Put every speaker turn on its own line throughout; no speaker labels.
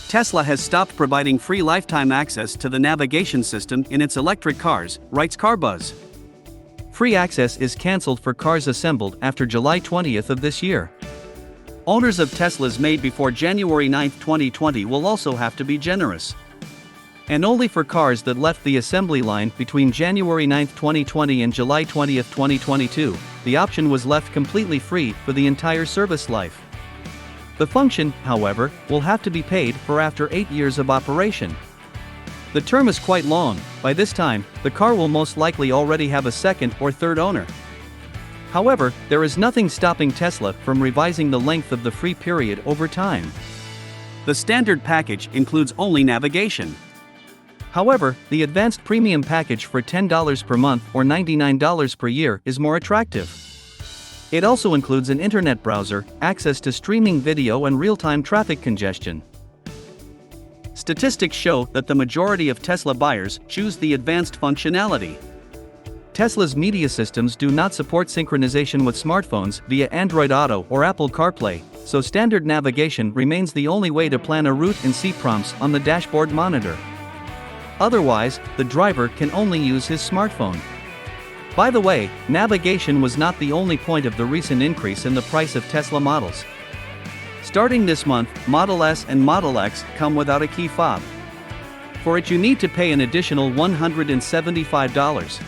Tesla has stopped providing free lifetime access to the navigation system in its electric cars, writes Carbuzz.
Free access is cancelled for cars assembled after July 20th of this year.
Owners of Teslas made before January 9, 2020 will also have to be generous.
And only for cars that left the assembly line between January 9, 2020 and July 20, 2022, the option was left completely free for the entire service life. The function, however, will have to be paid for after 8 years of operation. The term is quite long. By this time, the car will most likely already have a second or third owner. However, there is nothing stopping Tesla from revising the length of the free period over time.
The standard package includes only navigation.
However, the advanced premium package for $10 per month or $99 per year is more attractive. It also includes an internet browser, access to streaming video and real-time traffic congestion.
Statistics show that the majority of Tesla buyers choose the advanced functionality.
Tesla's media systems do not support synchronization with smartphones via Android Auto or Apple CarPlay, so standard navigation remains the only way to plan a route and see prompts on the dashboard monitor. Otherwise, the driver can only use his smartphone. By the way, navigation was not the only point of the recent increase in the price of Tesla models. Starting this month, Model S and Model X come without a key fob. For it you need to pay an additional $175.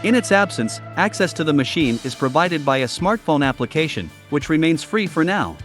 In its absence, access to the machine is provided by a smartphone application, which remains free for now.